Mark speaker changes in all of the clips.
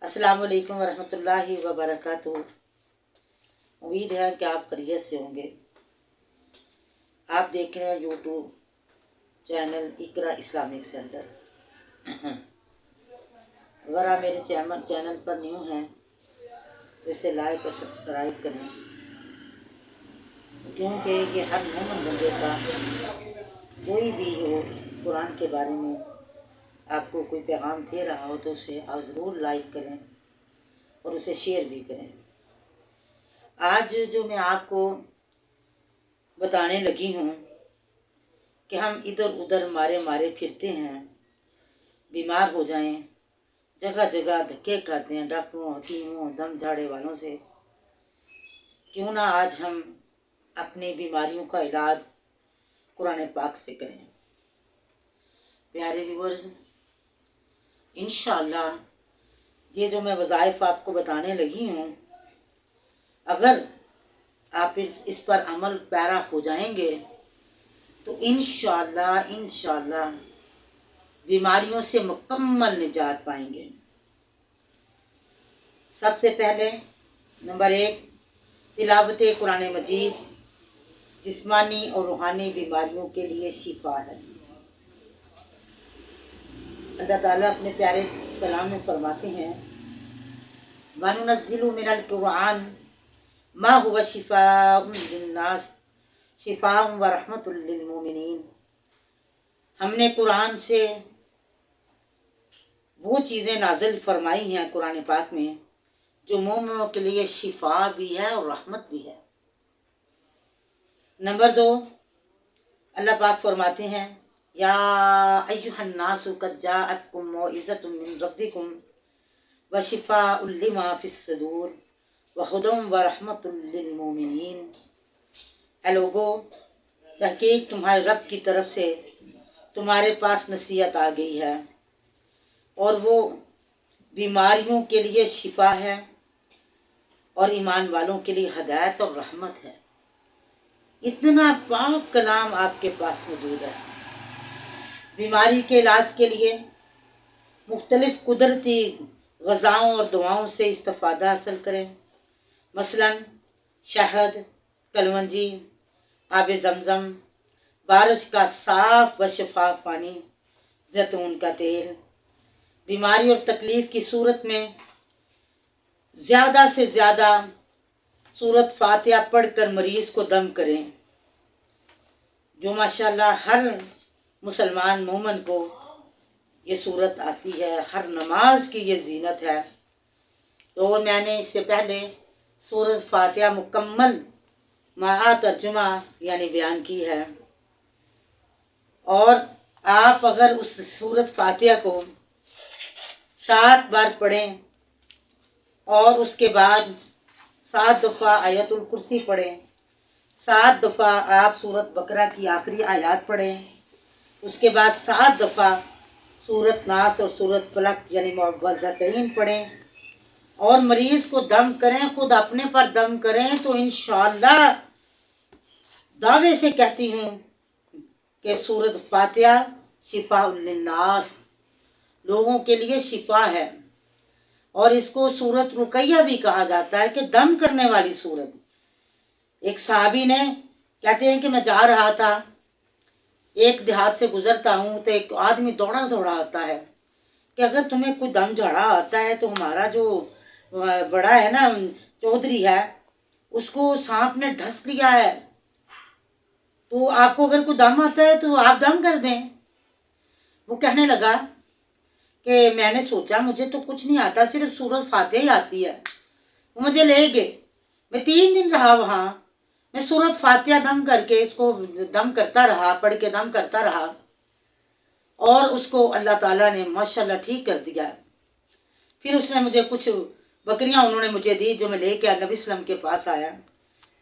Speaker 1: अस्सलाम वालेकुम वरहमतुल्लाहि वबरकातुहू। उम्मीद है कि आप खैरियत से होंगे। आप देख रहे हैं यूट्यूब चैनल इकरा इस्लामिक सेंटर। अगर आप मेरे चैनल पर न्यू हैं तो इसे लाइक और सब्सक्राइब करें, क्योंकि ये हर मोमिन बंदे का कोई भी हो कुरान के बारे में आपको कोई पैगाम दे रहा हो तो उसे आप ज़रूर लाइक करें और उसे शेयर भी करें। आज जो मैं आपको बताने लगी हूँ कि हम इधर उधर मारे फिरते हैं, बीमार हो जाएं, जगह जगह धक्के खाते हैं डॉक्टरों, हकीमों, दम झाड़े वालों से। क्यों ना आज हम अपनी बीमारियों का इलाज कुरान पाक से करें। प्यारे व्यूअर्स, इंशाअल्लाह ये जो मैं वज़ाइफ आपको बताने लगी हूँ, अगर आप इस पर अमल पैरा हो जाएंगे तो इंशाअल्लाह बीमारियों से मुकम्मल निजात पाएंगे। सबसे पहले नंबर 1, तिलावत कुरान मजीद जिस्मानी और रूहानी बीमारियों के लिए शिफा है। अल्लाह ताला अपने प्यारे कलाम में फरमाते हैं, वनुनज़्ज़िलु मिनल कुरान मा हुवा शिफ़ाउन लिन्नास शिफ़ाउन व रहमतुल लिल मोमिनीन। हमने कुरान से वो चीज़ें नाजिल फरमाई हैं कुरान पाक में जो मोमिनों के लिए शिफा भी है और रहमत भी है। नंबर 2, अल्लाह पाक फरमाते हैं, या अय्युहन नासु कद जाअतकुम मौइज़तुम मिन रब्बिकुम व शिफ़ाउन लिमा फिस सदूर व हुदम व रहमतुल लिल मोमिनीन। ऐ लोगो, तहकीक तुम्हारे रब की तरफ से तुम्हारे पास नसीहत आ गई है और वो बीमारियों के लिए शिफा है और ईमान वालों के लिए हदायत और रहमत है। इतना पाक कलाम आपके पास मौजूद है। बीमारी के इलाज के लिए मुख्तलिफ कुदरती ग़िज़ाओं और दुआओं से इस्तिफ़ादा हासिल करें। मसलन शहद, कलवंजी, आब ज़मज़म, बारिश का साफ़ व शफाफ पानी, जैतून का तेल। बीमारी और तकलीफ़ की सूरत में ज़्यादा से ज़्यादा सूरत फातिहा पढ़कर मरीज़ को दम करें, जो माशाअल्लाह हर मुसलमान मोमिन को ये सूरत आती है, हर नमाज की ये जीनत है। तो मैंने इससे पहले सूरत फातिहा मुकम्मल महा तर्जुमा यानी बयान की है, और आप अगर उस सूरत फातिहा को 7 बार पढ़ें और उसके बाद 7 दफ़ा आयतुल कुर्सी पढ़ें, 7 दफ़ा आप सूरत बकरा की आखिरी आयत पढ़ें, उसके बाद 7 दफ़ा सूरत नास और सूरत फलक यानी मुअव्वज़तैन पढ़ें और मरीज़ को दम करें, खुद अपने पर दम करें, तो इंशाअल्लाह दावे से कहती हूँ कि सूरत फातिहा शिफ़ाउन लिन्नास, लोगों के लिए शिफा है। और इसको सूरत रुकैया भी कहा जाता है कि दम करने वाली सूरत। एक सहाबी ने, कहते हैं कि मैं जा रहा था, एक देहात से गुजरता हूँ तो एक आदमी दौड़ा दौड़ा आता है कि अगर तुम्हें कोई दम झाड़ा आता है तो हमारा जो बड़ा है ना चौधरी है, उसको सांप ने ढस लिया है, तो आपको अगर कोई दम आता है तो आप दम कर दें। वो कहने लगा कि मैंने सोचा मुझे तो कुछ नहीं आता, सिर्फ सूरत फातिहा ही आती है। वो मुझे ले गए, मैं 3 दिन रहा वहाँ, मैं सूरत फातिहा दम करके इसको दम करता रहा, पढ़ के दम करता रहा, और उसको अल्लाह ताला ने माशाल्लाह ठीक कर दिया। फिर उसने मुझे कुछ बकरियां उन्होंने मुझे दी जो मैं लेके नबी सल्लम के पास आया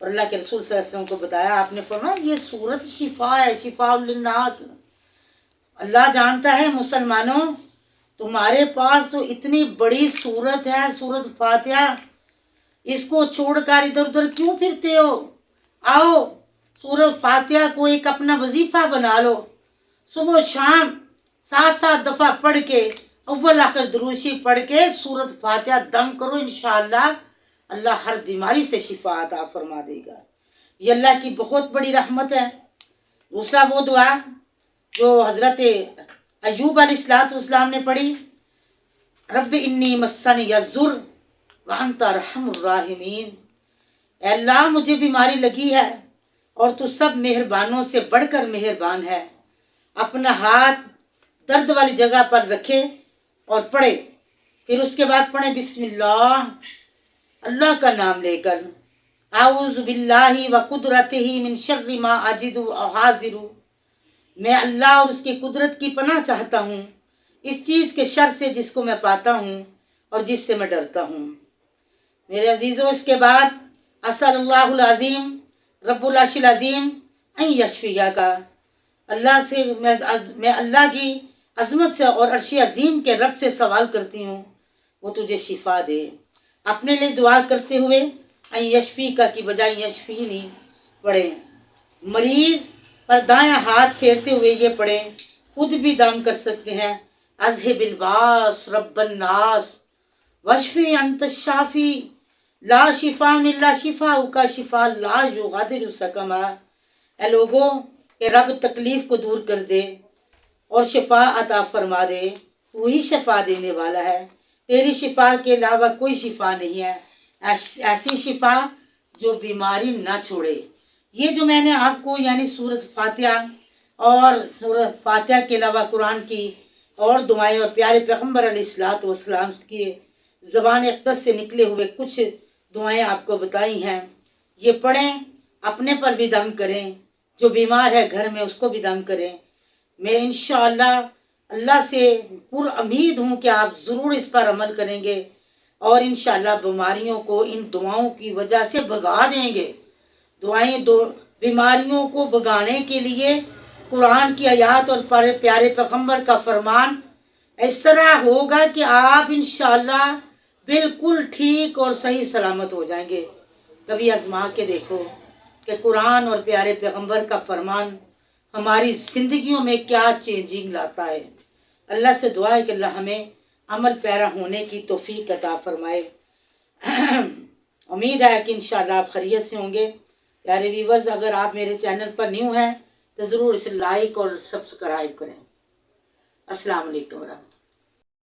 Speaker 1: और अल्लाह के रसूल सल्लल्लाहु अलैहि वसल्लम को बताया। आपने फरमाया ये सूरत शिफा है, शिफाउल लिन्नास। अल्लाह जानता है मुसलमानों, तुम्हारे पास तो इतनी बड़ी सूरत है सूरत फातिहा, इसको छोड़कर इधर उधर क्यों फिरते हो? आओ सूरत फातिहा को एक अपना वजीफा बना लो, सुबह शाम 7-7 दफ़ा पढ़ के अव्वल आखिर दुरूशी पढ़ के सूरत फातिहा दम करो, इंशाअल्लाह अल्लाह हर बीमारी से शिफा अता फरमा देगा। ये अल्लाह की बहुत बड़ी रहमत है। दूसरा वो दुआ जो हजरत अय्यूब अलैहिस्सलाम ने पढ़ी, रब्बि इन्नी मस्सनी यज़ुर व अंत अरहमुर राहिमीन। अल्लाह मुझे बीमारी लगी है और तू सब मेहरबानों से बढ़कर मेहरबान है। अपना हाथ दर्द वाली जगह पर रखे और पढ़े, फिर उसके बाद पढ़े बिस्मिल्लाह, अल्लाह का नाम लेकर, आऊज़ु बिल्लाहि व कुदरतिही मिन शर्रि मा अजिदु व हाज़िरु। मैं अल्लाह और उसकी कुदरत की पनाह चाहता हूँ इस चीज़ के शर से जिसको मैं पाता हूँ और जिससे मैं डरता हूँ। मेरे अजीज़ों, इसके बाद असअलुल्लाहुल अज़ीम रब्बुल अर्शिल अज़ीम अन यशफिया का, अल्लाह से मैं अल्लाह की अज़मत से और अर्श अज़ीम के रब से सवाल करती हूँ वो तुझे शिफा दे। अपने लिए दुआ करते हुए अन यशफी का की बजाय यशफी नहीं पढ़े। मरीज़ पर दायां हाथ फेरते हुए ये पढ़े, खुद भी दाम कर सकते हैं, अज़हिबिल बास रब्बन नास वशफी अंत शाफी ला शिफा इल्ला शिफा का शिफा ला युगादिरु सकमा। ए लोगों, के रब तकलीफ को दूर कर दे और शिफा अता फरमा दे, वही शिफा देने वाला है, तेरी शिफा के अलावा कोई शिफा नहीं है। ऐसी शिफा जो बीमारी ना छोड़े। ये जो मैंने आपको यानी सूरत फातिहा और सूरत फातिहा के अलावा कुरान की और दुआएं और प्यारे पैगम्बर अलैहिस्सलातु वस्सलाम की ज़बान अक़दस से निकले हुए कुछ दुआएं आपको बताई हैं, ये पढ़ें, अपने पर भी दम करें, जो बीमार है घर में उसको भी दम करें। मैं इंशाअल्लाह अल्लाह से पूरी उम्मीद हूँ कि आप ज़रूर इस पर अमल करेंगे और इंशाअल्लाह बीमारियों को इन दुआओं की वजह से भगा देंगे। दुआएं बीमारियों को भगाने के लिए कुरान की आयत और प्यारे पैगम्बर का फरमान इस तरह होगा कि आप इंशाअल्लाह बिल्कुल ठीक और सही सलामत हो जाएंगे। कभी आजमा के देखो कि कुरान और प्यारे पैगम्बर का फरमान हमारी ज़िंदगियों में क्या चेंजिंग लाता है। अल्लाह से दुआ है कि अल्लाह हमें अमल पैरा होने की तौफीक अता फरमाए। उम्मीद है कि इंशाअल्लाह आप खैरियत से होंगे। प्यारे व्यूवर्स, अगर आप मेरे चैनल पर न्यू हैं तो ज़रूर इसे लाइक और सब्सक्राइब करें। अस्सलाम वालेकुम।